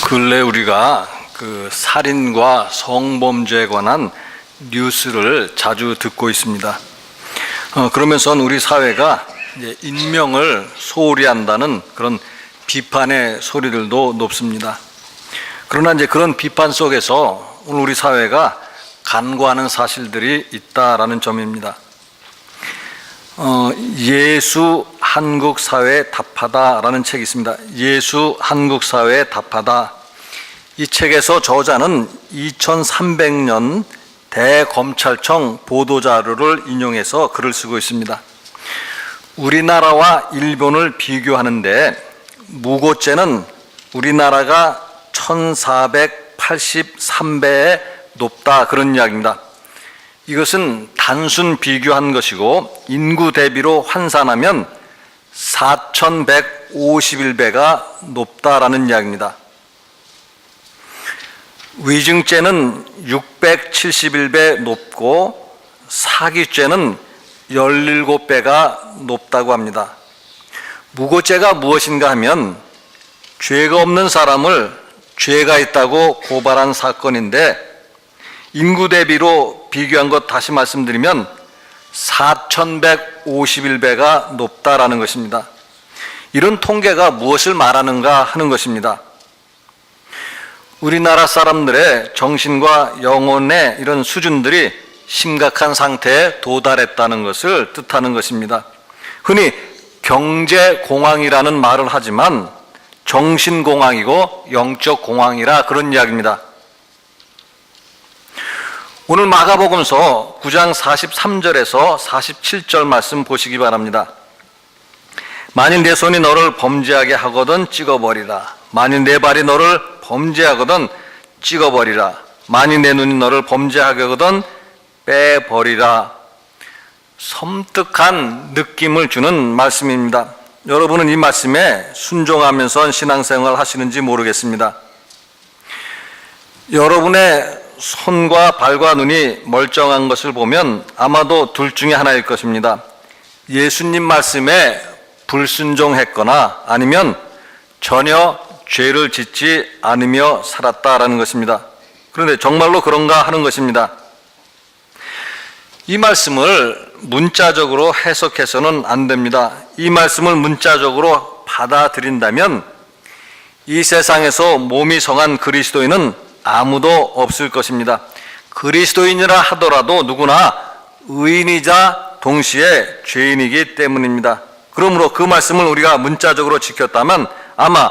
근래 우리가 살인과 성범죄에 관한 뉴스를 자주 듣고 있습니다. 그러면서 우리 사회가 이제 인명을 소홀히 한다는 그런 비판의 소리들도 높습니다. 그러나 이제 그런 비판 속에서 오늘 우리 사회가 간과하는 사실들이 있다라는 점입니다. 예수 한국 사회에 답하다라는 책이 있습니다. 예수 한국 사회에 답하다. 이 책에서 저자는 2300년 대검찰청 보도자료를 인용해서 글을 쓰고 있습니다. 우리나라와 일본을 비교하는데 무고죄는 우리나라가 1483배에 높다, 그런 이야기입니다. 이것은 단순 비교한 것이고 인구 대비로 환산하면 4151배가 높다라는 이야기입니다. 위증죄는 671배 높고 사기죄는 17배가 높다고 합니다. 무고죄가 무엇인가 하면 죄가 없는 사람을 죄가 있다고 고발한 사건인데 인구 대비로 비교한 것 다시 말씀드리면 4151배가 높다라는 것입니다. 이런 통계가 무엇을 말하는가 하는 것입니다. 우리나라 사람들의 정신과 영혼의 이런 수준들이 심각한 상태에 도달했다는 것을 뜻하는 것입니다. 흔히 경제공황이라는 말을 하지만 정신공황이고 영적공황이라 그런 이야기입니다. 오늘 마가복음서 9장 43절에서 47절 말씀 보시기 바랍니다. 만일 내 손이 너를 범죄하게 하거든 찍어버리라. 만일 내 발이 너를 범죄하거든 찍어버리라. 만일 내 눈이 너를 범죄하게 하거든 빼버리라. 섬뜩한 느낌을 주는 말씀입니다. 여러분은 이 말씀에 순종하면서 신앙생활 하시는지 모르겠습니다. 여러분의 손과 발과 눈이 멀쩡한 것을 보면 아마도 둘 중에 하나일 것입니다. 예수님 말씀에 불순종했거나 아니면 전혀 죄를 짓지 않으며 살았다라는 것입니다. 그런데 정말로 그런가 하는 것입니다. 이 말씀을 문자적으로 해석해서는 안 됩니다. 이 말씀을 문자적으로 받아들인다면 이 세상에서 몸이 성한 그리스도인은 아무도 없을 것입니다. 그리스도인이라 하더라도 누구나 의인이자 동시에 죄인이기 때문입니다. 그러므로 그 말씀을 우리가 문자적으로 지켰다면 아마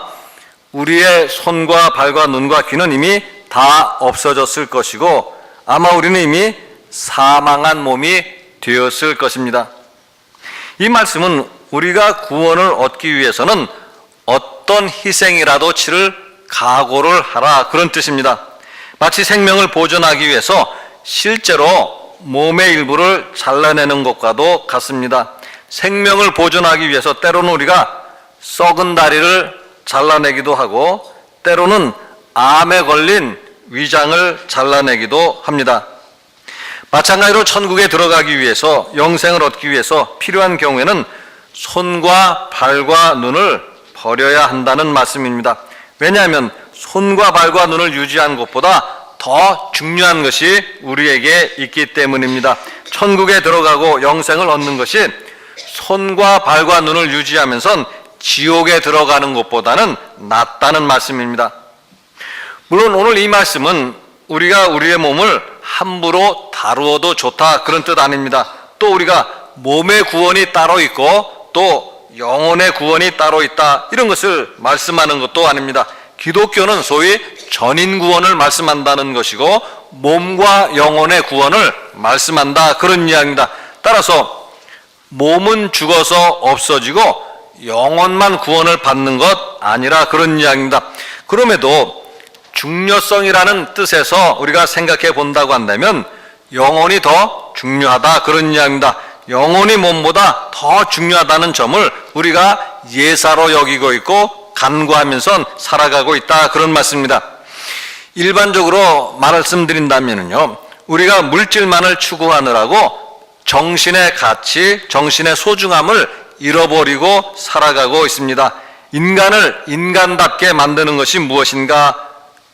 우리의 손과 발과 눈과 귀는 이미 다 없어졌을 것이고 아마 우리는 이미 사망한 몸이 되었을 것입니다. 이 말씀은 우리가 구원을 얻기 위해서는 어떤 희생이라도 치를 각오를 하라, 그런 뜻입니다. 마치 생명을 보존하기 위해서 실제로 몸의 일부를 잘라내는 것과도 같습니다. 생명을 보존하기 위해서 때로는 우리가 썩은 다리를 잘라내기도 하고 때로는 암에 걸린 위장을 잘라내기도 합니다. 마찬가지로 천국에 들어가기 위해서, 영생을 얻기 위해서 필요한 경우에는 손과 발과 눈을 버려야 한다는 말씀입니다. 왜냐하면 손과 발과 눈을 유지하는 것보다 더 중요한 것이 우리에게 있기 때문입니다. 천국에 들어가고 영생을 얻는 것이 손과 발과 눈을 유지하면서 지옥에 들어가는 것보다는 낫다는 말씀입니다. 물론 오늘 이 말씀은 우리가 우리의 몸을 함부로 다루어도 좋다, 그런 뜻 아닙니다. 또 우리가 몸의 구원이 따로 있고 또 영혼의 구원이 따로 있다, 이런 것을 말씀하는 것도 아닙니다. 기독교는 소위 전인 구원을 말씀한다는 것이고 몸과 영혼의 구원을 말씀한다, 그런 이야기입니다. 따라서 몸은 죽어서 없어지고 영혼만 구원을 받는 것 아니라 그런 이야기입니다. 그럼에도 중요성이라는 뜻에서 우리가 생각해 본다고 한다면 영혼이 더 중요하다, 그런 이야기입니다. 영혼이 몸보다 더 중요하다는 점을 우리가 예사로 여기고 있고 간구하면서 살아가고 있다, 그런 말씀입니다. 일반적으로 말씀드린다면요, 우리가 물질만을 추구하느라고 정신의 가치, 정신의 소중함을 잃어버리고 살아가고 있습니다. 인간을 인간답게 만드는 것이 무엇인가?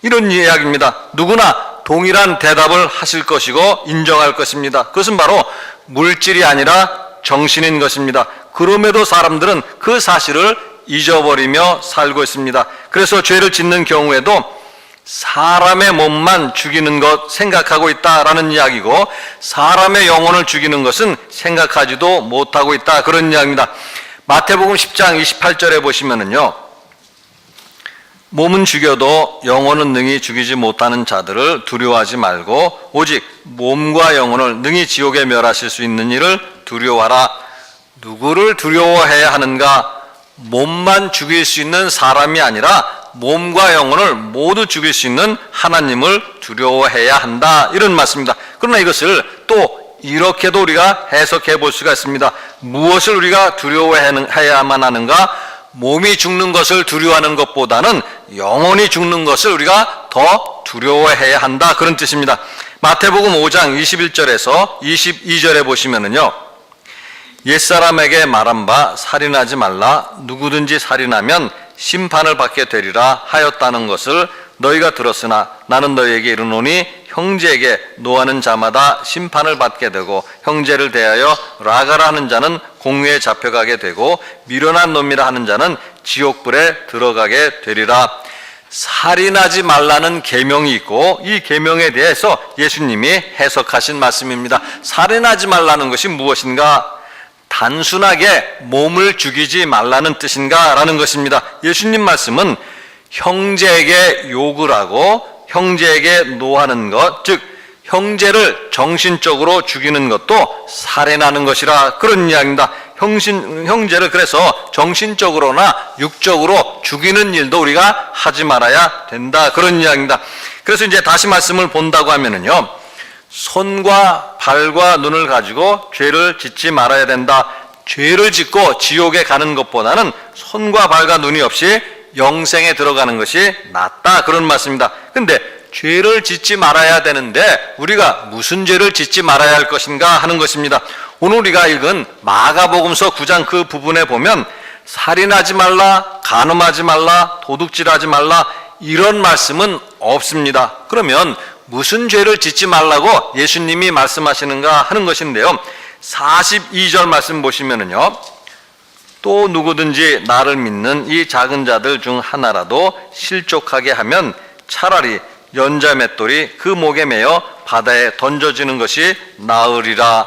이런 이야기입니다. 누구나 동일한 대답을 하실 것이고 인정할 것입니다. 그것은 바로 물질이 아니라 정신인 것입니다. 그럼에도 사람들은 그 사실을 잊어버리며 살고 있습니다. 그래서 죄를 짓는 경우에도 사람의 몸만 죽이는 것 생각하고 있다라는 이야기고, 사람의 영혼을 죽이는 것은 생각하지도 못하고 있다, 그런 이야기입니다. 마태복음 10장 28절에 보시면은요, 몸은 죽여도 영혼은 능히 죽이지 못하는 자들을 두려워하지 말고 오직 몸과 영혼을 능히 지옥에 멸하실 수 있는 이를 두려워하라. 누구를 두려워해야 하는가? 몸만 죽일 수 있는 사람이 아니라 몸과 영혼을 모두 죽일 수 있는 하나님을 두려워해야 한다, 이런 말씀입니다. 그러나 이것을 또 이렇게도 우리가 해석해 볼 수가 있습니다. 무엇을 우리가 두려워해야만 하는가? 몸이 죽는 것을 두려워하는 것보다는 영혼이 죽는 것을 우리가 더 두려워해야 한다, 그런 뜻입니다. 마태복음 5장 21절에서 22절에 보시면은요, 옛사람에게 말한 바 살인하지 말라. 누구든지 살인하면 심판을 받게 되리라 하였다는 것을 너희가 들었으나 나는 너희에게 이르노니 형제에게 노하는 자마다 심판을 받게 되고 형제를 대하여 라가라 하는 자는 공회에 잡혀가게 되고 미련한 놈이라 하는 자는 지옥불에 들어가게 되리라. 살인하지 말라는 계명이 있고 이 계명에 대해서 예수님이 해석하신 말씀입니다. 살인하지 말라는 것이 무엇인가? 단순하게 몸을 죽이지 말라는 뜻인가? 라는 것입니다. 예수님 말씀은 형제에게 욕을 하고 형제에게 노하는 것, 즉 형제를 정신적으로 죽이는 것도 살인하는 것이라, 그런 이야기입니다. 형제를 그래서 정신적으로나 육적으로 죽이는 일도 우리가 하지 말아야 된다, 그런 이야기입니다. 그래서 이제 다시 말씀을 본다고 하면은요, 손과 발과 눈을 가지고 죄를 짓지 말아야 된다. 죄를 짓고 지옥에 가는 것보다는 손과 발과 눈이 없이 영생에 들어가는 것이 낫다, 그런 말씀입니다. 근데 죄를 짓지 말아야 되는데 우리가 무슨 죄를 짓지 말아야 할 것인가 하는 것입니다. 오늘 우리가 읽은 마가복음서 9장 그 부분에 보면 살인하지 말라, 간음하지 말라, 도둑질하지 말라, 이런 말씀은 없습니다. 그러면 무슨 죄를 짓지 말라고 예수님이 말씀하시는가 하는 것인데요, 42절 말씀 보시면은요, 또 누구든지 나를 믿는 이 작은 자들 중 하나라도 실족하게 하면 차라리 연자 맷돌이 그 목에 매어 바다에 던져지는 것이 나으리라.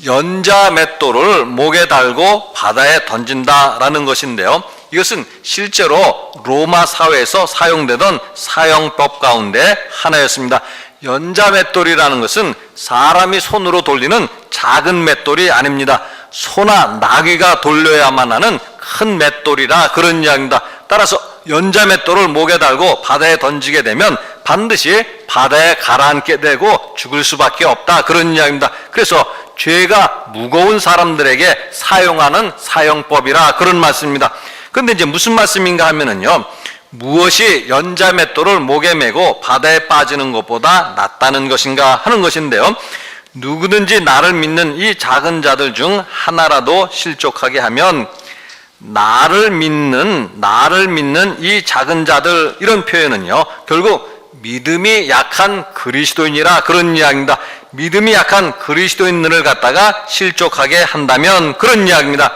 연자 맷돌을 목에 달고 바다에 던진다라는 것인데요, 이것은 실제로 로마 사회에서 사용되던 사형법 가운데 하나였습니다. 연자 맷돌이라는 것은 사람이 손으로 돌리는 작은 맷돌이 아닙니다. 소나 나귀가 돌려야만 하는 큰 맷돌이라, 그런 이야기입니다. 따라서 연자 맷돌을 목에 달고 바다에 던지게 되면 반드시 바다에 가라앉게 되고 죽을 수밖에 없다, 그런 이야기입니다. 그래서 죄가 무거운 사람들에게 사용하는 사형법이라, 그런 말씀입니다. 그런데 이제 무슨 말씀인가 하면은요, 무엇이 연자 맷돌을 목에 메고 바다에 빠지는 것보다 낫다는 것인가 하는 것인데요, 누구든지 나를 믿는 이 작은 자들 중 하나라도 실족하게 하면, 나를 믿는 이 작은 자들, 이런 표현은요, 결국 믿음이 약한 그리스도인이라, 그런 이야기입니다. 믿음이 약한 그리스도인들을 갖다가 실족하게 한다면, 그런 이야기입니다.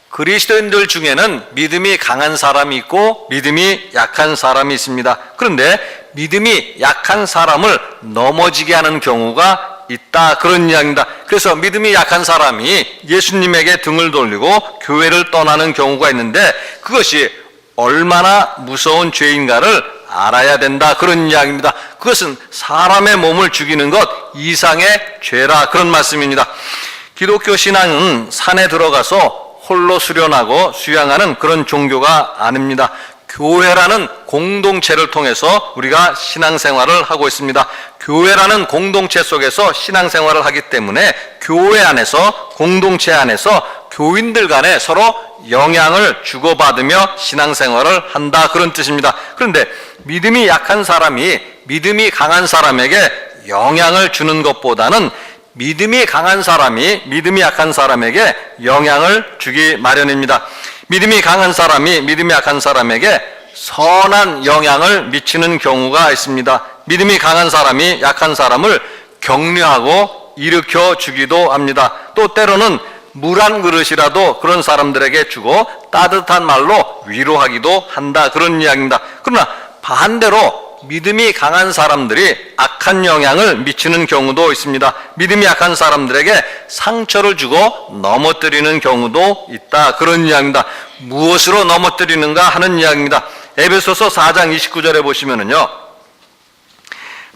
그리스도인들 중에는 믿음이 강한 사람이 있고 믿음이 약한 사람이 있습니다. 그런데 믿음이 약한 사람을 넘어지게 하는 경우가 있다, 그런 이야기입니다. 그래서 믿음이 약한 사람이 예수님에게 등을 돌리고 교회를 떠나는 경우가 있는데 그것이 얼마나 무서운 죄인가를 알아야 된다, 그런 이야기입니다. 그것은 사람의 몸을 죽이는 것 이상의 죄라, 그런 말씀입니다. 기독교 신앙은 산에 들어가서 홀로 수련하고 수양하는 그런 종교가 아닙니다. 교회라는 공동체를 통해서 우리가 신앙생활을 하고 있습니다. 교회라는 공동체 속에서 신앙생활을 하기 때문에 교회 안에서, 공동체 안에서 교인들 간에 서로 영향을 주고받으며 신앙생활을 한다, 그런 뜻입니다. 그런데 믿음이 약한 사람이 믿음이 강한 사람에게 영향을 주는 것보다는 믿음이 강한 사람이 믿음이 약한 사람에게 영향을 주기 마련입니다. 믿음이 강한 사람이 믿음이 약한 사람에게 선한 영향을 미치는 경우가 있습니다. 믿음이 강한 사람이 약한 사람을 격려하고 일으켜 주기도 합니다. 또 때로는 물 한 그릇이라도 그런 사람들에게 주고 따뜻한 말로 위로하기도 한다, 그런 이야기입니다. 그러나 반대로 믿음이 강한 사람들이 악한 영향을 미치는 경우도 있습니다. 믿음이 약한 사람들에게 상처를 주고 넘어뜨리는 경우도 있다, 그런 이야기입니다. 무엇으로 넘어뜨리는가 하는 이야기입니다. 에베소서 4장 29절에 보시면은요,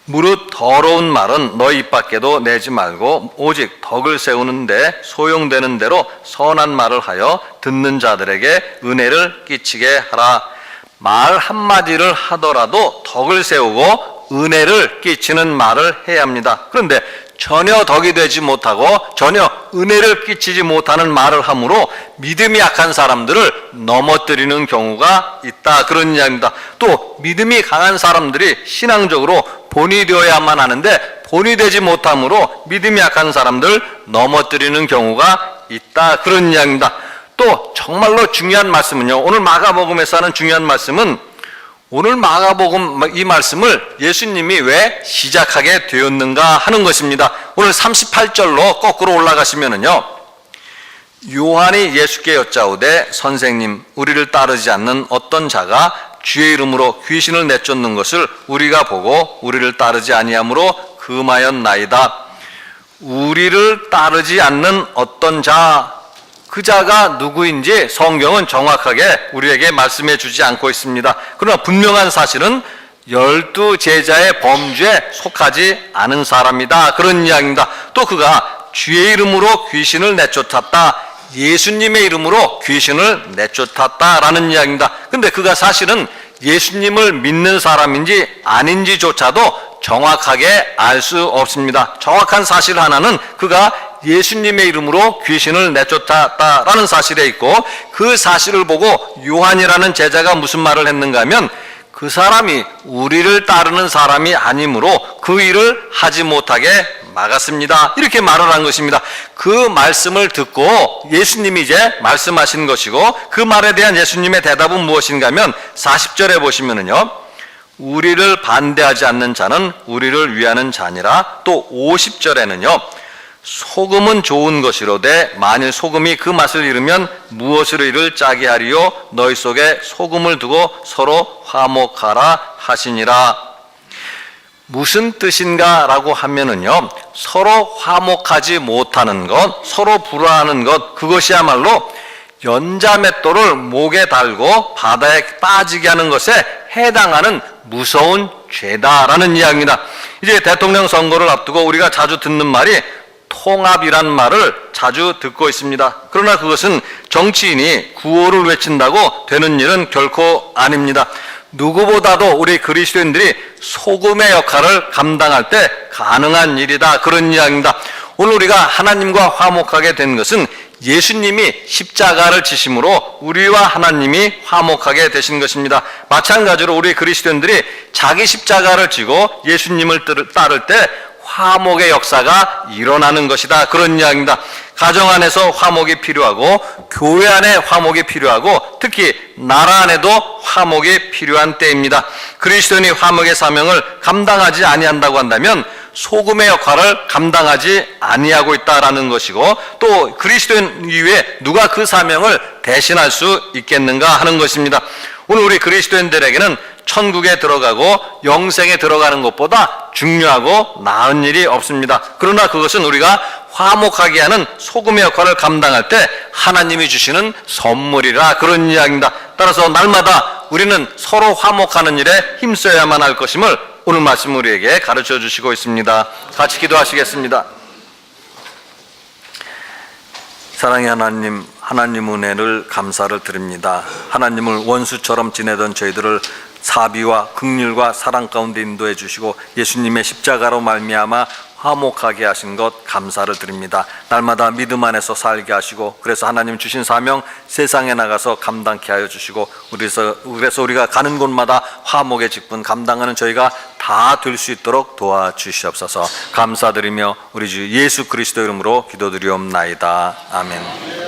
무릇 더러운 말은 너희 입 밖에도 내지 말고 오직 덕을 세우는데 소용되는 대로 선한 말을 하여 듣는 자들에게 은혜를 끼치게 하라. 말 한마디를 하더라도 덕을 세우고 은혜를 끼치는 말을 해야 합니다. 그런데 전혀 덕이 되지 못하고 전혀 은혜를 끼치지 못하는 말을 함으로 믿음이 약한 사람들을 넘어뜨리는 경우가 있다, 그런 이야기입니다. 또 믿음이 강한 사람들이 신앙적으로 본이 되어야만 하는데 본이 되지 못함으로 믿음이 약한 사람들 넘어뜨리는 경우가 있다, 그런 이야기입니다. 또 정말로 중요한 말씀은요, 오늘 마가복음에서 하는 중요한 말씀은, 오늘 마가복음 이 말씀을 예수님이 왜 시작하게 되었는가 하는 것입니다. 오늘 38절로 거꾸로 올라가시면은요, 요한이 예수께 여짜오되 선생님, 우리를 따르지 않는 어떤 자가 주의 이름으로 귀신을 내쫓는 것을 우리가 보고 우리를 따르지 아니하므로 금하였나이다. 우리를 따르지 않는 어떤 자, 그 자가 누구인지 성경은 정확하게 우리에게 말씀해 주지 않고 있습니다. 그러나 분명한 사실은 12 제자의 범주에 속하지 않은 사람이다, 그런 이야기입니다. 또 그가 주의 이름으로 귀신을 내쫓았다, 예수님의 이름으로 귀신을 내쫓았다라는 이야기입니다. 근데 그가 사실은 예수님을 믿는 사람인지 아닌지조차도 정확하게 알 수 없습니다. 정확한 사실 하나는 그가 예수님의 이름으로 귀신을 내쫓았다라는 사실에 있고, 그 사실을 보고 요한이라는 제자가 무슨 말을 했는가 하면, 그 사람이 우리를 따르는 사람이 아니므로 그 일을 하지 못하게 막았습니다, 이렇게 말을 한 것입니다. 그 말씀을 듣고 예수님이 이제 말씀하신 것이고, 그 말에 대한 예수님의 대답은 무엇인가 하면 40절에 보시면은요, 우리를 반대하지 않는 자는 우리를 위하는 자니라. 또 50절에는요, 소금은 좋은 것이로되 만일 소금이 그 맛을 잃으면 무엇으로 이를 짜게 하리요? 너희 속에 소금을 두고 서로 화목하라 하시니라. 무슨 뜻인가 라고 하면은요, 서로 화목하지 못하는 것, 서로 불화하는 것, 그것이야말로 연자맷돌을 목에 달고 바다에 빠지게 하는 것에 해당하는 무서운 죄다라는 이야기입니다. 이제 대통령 선거를 앞두고 우리가 자주 듣는 말이 통합이란 말을 자주 듣고 있습니다. 그러나 그것은 정치인이 구호를 외친다고 되는 일은 결코 아닙니다. 누구보다도 우리 그리스도인들이 소금의 역할을 감당할 때 가능한 일이다, 그런 이야기입니다. 오늘 우리가 하나님과 화목하게 된 것은 예수님이 십자가를 지심으로 우리와 하나님이 화목하게 되신 것입니다. 마찬가지로 우리 그리스도인들이 자기 십자가를 지고 예수님을 따를 때 화목의 역사가 일어나는 것이다, 그런 이야기입니다. 가정 안에서 화목이 필요하고 교회 안에 화목이 필요하고 특히 나라 안에도 화목이 필요한 때입니다. 그리스도인이 화목의 사명을 감당하지 아니한다고 한다면 소금의 역할을 감당하지 아니하고 있다라는 것이고, 또 그리스도인 이외에 누가 그 사명을 대신할 수 있겠는가 하는 것입니다. 오늘 우리 그리스도인들에게는 천국에 들어가고 영생에 들어가는 것보다 중요하고 나은 일이 없습니다. 그러나 그것은 우리가 화목하게 하는 소금의 역할을 감당할 때 하나님이 주시는 선물이라, 그런 이야기입니다. 따라서 날마다 우리는 서로 화목하는 일에 힘써야만 할 것임을 오늘 말씀 우리에게 가르쳐 주시고 있습니다. 같이 기도하시겠습니다. 사랑의 하나님, 하나님 은혜를 감사를 드립니다. 하나님을 원수처럼 지내던 저희들을 사비와 긍휼과 사랑 가운데 인도해 주시고 예수님의 십자가로 말미암아 화목하게 하신 것 감사를 드립니다. 날마다 믿음 안에서 살게 하시고, 그래서 하나님 주신 사명 세상에 나가서 감당케 하여 주시고, 그래서 우리가 가는 곳마다 화목의 직분 감당하는 저희가 다 될 수 있도록 도와주시옵소서. 감사드리며 우리 주 예수 그리스도 이름으로 기도드리옵나이다. 아멘.